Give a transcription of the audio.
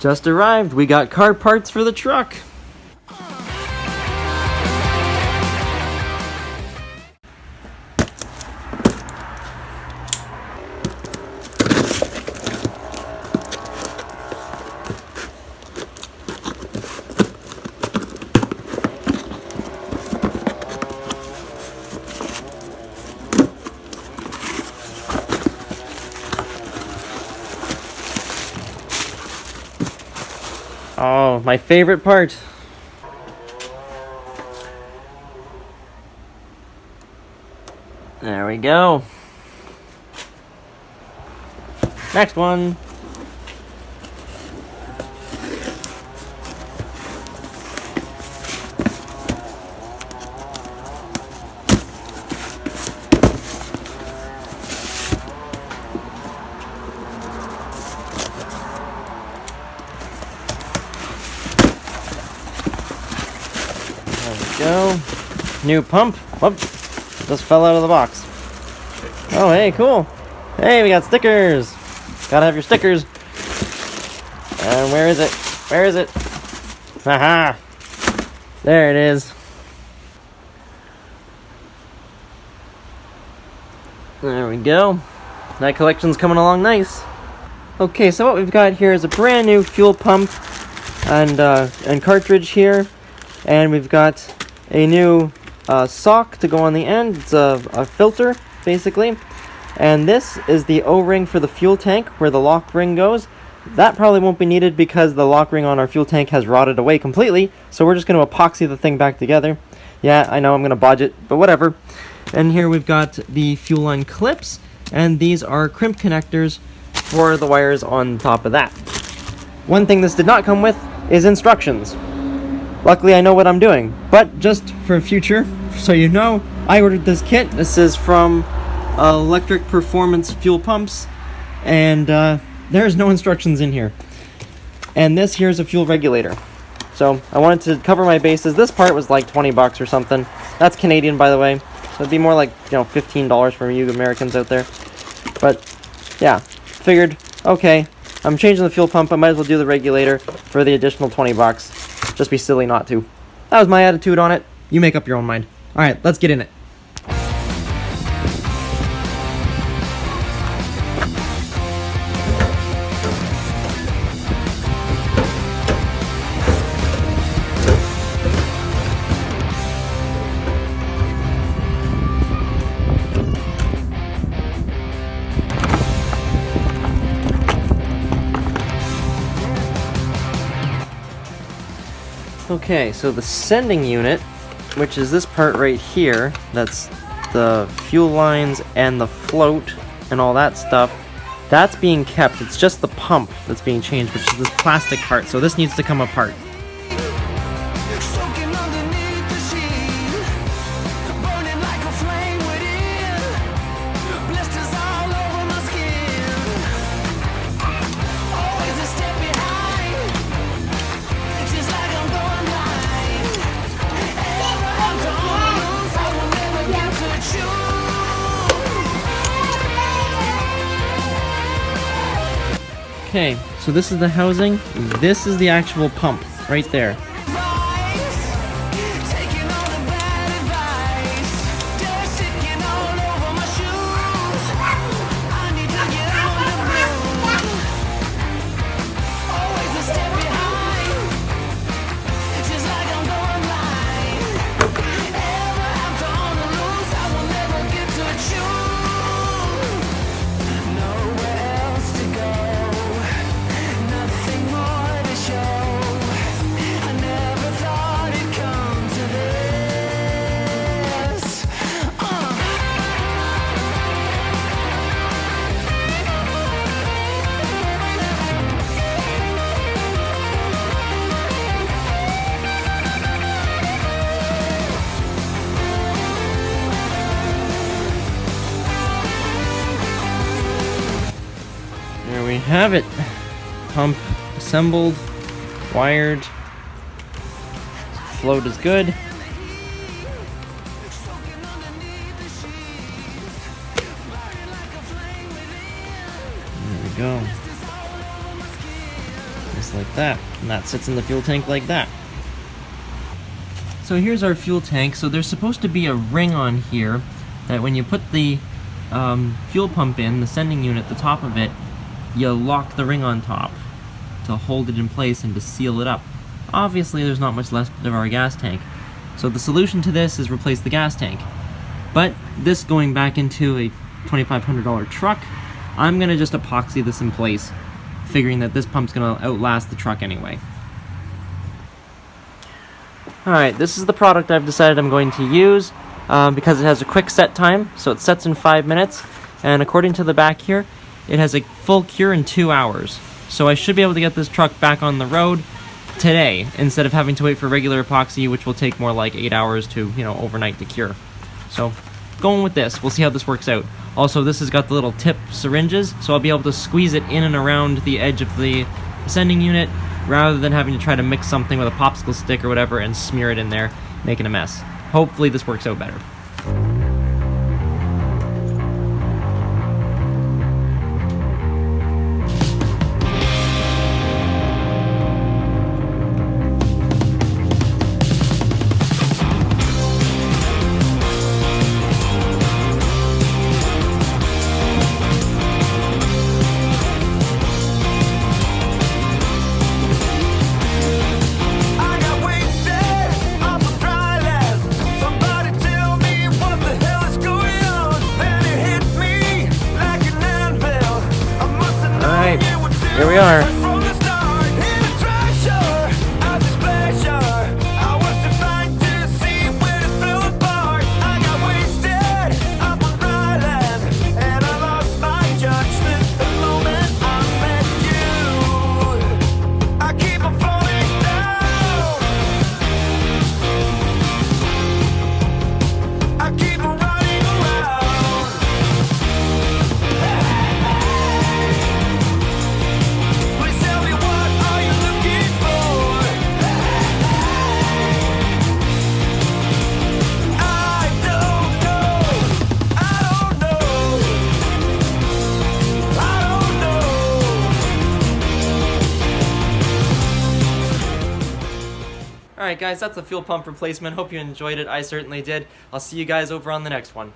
Just arrived. We got car parts for the truck. Oh, my favorite part. There we go. Next one. Go. New pump. Whoop. Just fell out of the box. Oh, hey, cool. Hey, we got stickers. Gotta have your stickers. And where is it? Where is it? Haha. There it is. There we go. That collection's coming along nice. Okay, so what we've got here is a brand new fuel pump and cartridge here. And we've got a new sock to go on the end. It's a filter, basically. And this is the O-ring for the fuel tank, where the lock ring goes. That probably won't be needed because the lock ring on our fuel tank has rotted away completely. So we're just going to epoxy the thing back together. Yeah, I know I'm going to bodge it, but whatever. And here we've got the fuel line clips. And these are crimp connectors for the wires on top of that. One thing this did not come with is instructions. Luckily, I know what I'm doing, but just for future, so you know, I ordered this kit. This is from Electric Performance Fuel Pumps, and there's no instructions in here. And this here's a fuel regulator. So I wanted to cover my bases. This part was like 20 bucks or something. That's Canadian, by the way. So it'd be more like, $15 for you Americans out there. But yeah, figured, okay, I'm changing the fuel pump. I might as well do the regulator for the additional 20 bucks. Just be silly not to. That was my attitude on it. You make up your own mind. Alright, let's get in it. Okay, so the sending unit, which is this part right here, that's the fuel lines and the float and all that stuff, that's being kept. It's just the pump that's being changed, which is this plastic part, so this needs to come apart. Okay, so this is the housing. This is the actual pump right there. There we have it. Pump assembled, wired. Float is good. There we go. just like that, and that sits in the fuel tank like that. So here's our fuel tank. So there's supposed to be a ring on here that when you put the fuel pump in, the sending unit, the top of it, you lock the ring on top to hold it in place and to seal it up. Obviously there's not much left of our gas tank, so the solution to this is replace the gas tank. But this going back into a $2,500 truck, I'm gonna just epoxy this in place, figuring that this pump's gonna outlast the truck anyway. Alright, this is the product I've decided I'm going to use because it has a quick set time, so it sets in 5 minutes, and according to the back here, it has a full cure in 2 hours. So I should be able to get this truck back on the road today, instead of having to wait for regular epoxy, which will take more like 8 hours to, overnight to cure. So, going with this, we'll see how this works out. Also, this has got the little tip syringes, so I'll be able to squeeze it in and around the edge of the sending unit, rather than having to try to mix something with a popsicle stick or whatever and smear it in there, making a mess. Hopefully this works out better. Here we are. Alright guys, that's the fuel pump replacement. Hope you enjoyed it. I certainly did. I'll see you guys over on the next one.